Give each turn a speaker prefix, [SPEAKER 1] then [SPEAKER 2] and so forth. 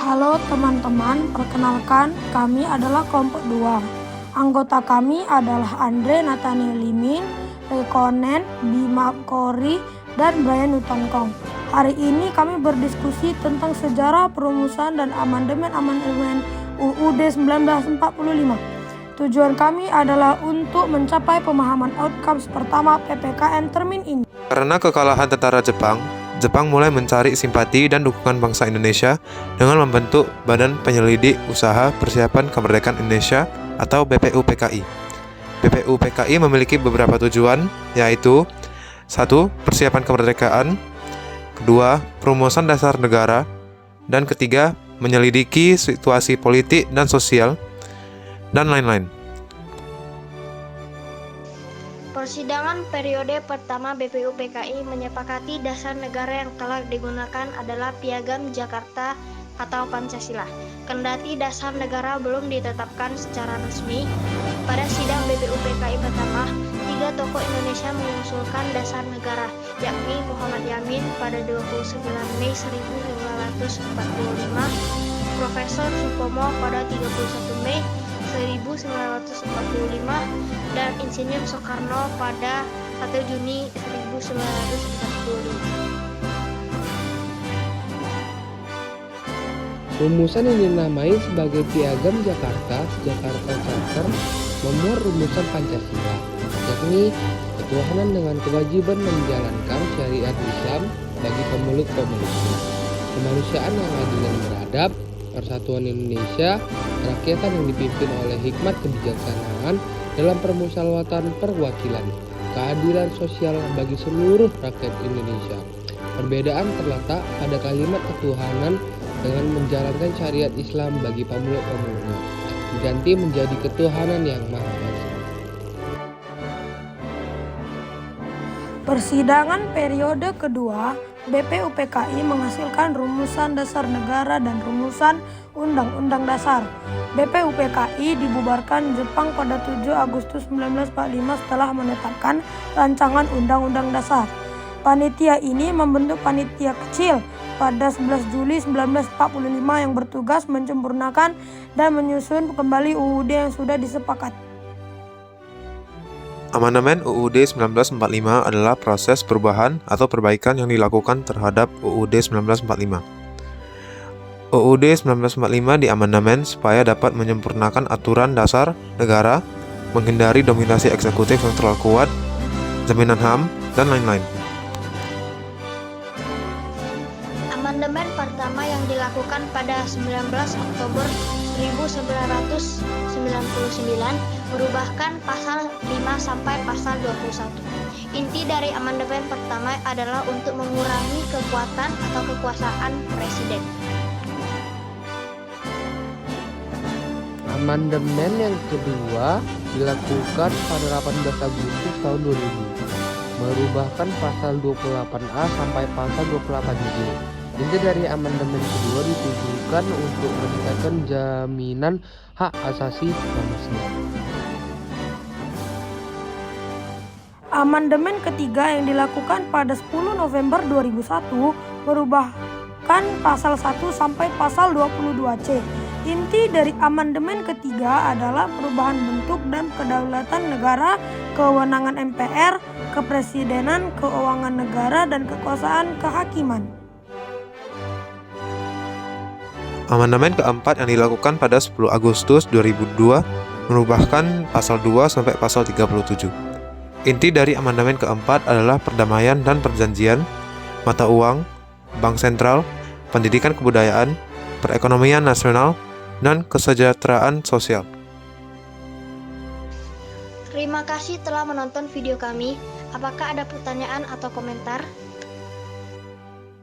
[SPEAKER 1] Halo teman-teman, perkenalkan kami adalah kelompok 2. Anggota kami adalah Andre Nathaniel Limin, Rekonen, Bima Kori, dan Brian Utongkong. Hari ini kami berdiskusi tentang sejarah perumusan dan amandemen UUD 1945. Tujuan kami adalah untuk mencapai pemahaman outcomes pertama PPKN termin ini.
[SPEAKER 2] Karena kekalahan tentara Jepang mulai mencari simpati dan dukungan bangsa Indonesia dengan membentuk Badan Penyelidik Usaha Persiapan Kemerdekaan Indonesia atau BPUPKI. BPUPKI memiliki beberapa tujuan, yaitu 1. Persiapan kemerdekaan, 2. Perumusan dasar negara, dan 3. Menyelidiki situasi politik dan sosial, dan lain-lain.
[SPEAKER 3] Persidangan periode pertama BPUPKI menyepakati dasar negara yang telah digunakan adalah Piagam Jakarta atau Pancasila. Kendati dasar negara belum ditetapkan secara resmi, pada sidang BPUPKI pertama, 3 tokoh Indonesia mengusulkan dasar negara, yakni Muhammad Yamin pada 29 Mei 1945, Profesor Supomo pada 31 Mei 1945, dan Insinyur Soekarno pada 1 Juni 1945.
[SPEAKER 4] Rumusan yang dinamai sebagai Piagam Jakarta Charter memuat rumusan Pancasila, yakni ketuhanan dengan kewajiban menjalankan syariat Islam bagi pemeluk-pemeluknya, kemanusiaan yang adil dan beradab, persatuan Indonesia, kerakyatan yang dipimpin oleh hikmat kebijaksanaan dalam permusyawaratan perwakilan, keadilan sosial bagi seluruh rakyat Indonesia. Perbedaan terletak pada kalimat ketuhanan dengan menjalankan syariat Islam bagi pemeluk-pemeluknya, diganti menjadi ketuhanan yang Maha Esa.
[SPEAKER 1] Persidangan periode kedua, BPUPKI menghasilkan rumusan dasar negara dan rumusan undang-undang dasar. BPUPKI dibubarkan Jepang pada 7 Agustus 1945 setelah menetapkan rancangan undang-undang dasar. Panitia ini membentuk panitia kecil pada 11 Juli 1945 yang bertugas menyempurnakan dan menyusun kembali UUD yang sudah disepakati.
[SPEAKER 2] Amandemen UUD 1945 adalah proses perubahan atau perbaikan yang dilakukan terhadap UUD 1945. UUD 1945 diamandemen supaya dapat menyempurnakan aturan dasar negara, menghindari dominasi eksekutif yang terlalu kuat, jaminan HAM, dan lain-lain.
[SPEAKER 3] Amandemen pertama yang dilakukan pada 19 Oktober 1999 merubahkan pasal 5 sampai pasal 21. Inti dari amandemen pertama adalah untuk mengurangi kekuatan atau kekuasaan presiden.
[SPEAKER 4] Amandemen yang kedua dilakukan pada 18 Agustus tahun 2000, merubahkan pasal 28A sampai pasal 28J. Inti dari amandemen kedua ditujukan untuk meningkatkan jaminan hak asasi manusia.
[SPEAKER 1] Amandemen ketiga yang dilakukan pada 10 November 2001 merubahkan pasal 1 sampai pasal 22C. Inti dari amandemen ketiga adalah perubahan bentuk dan kedaulatan negara, kewenangan MPR, kepresidenan, keuangan negara, dan kekuasaan kehakiman.
[SPEAKER 2] Amandemen keempat yang dilakukan pada 10 Agustus 2002 merubahkan pasal 2 sampai pasal 37. Inti dari amandemen keempat adalah perdamaian dan perjanjian, mata uang, bank sentral, pendidikan kebudayaan, perekonomian nasional, dan kesejahteraan sosial.
[SPEAKER 3] Terima kasih telah menonton video kami. Apakah ada pertanyaan atau komentar?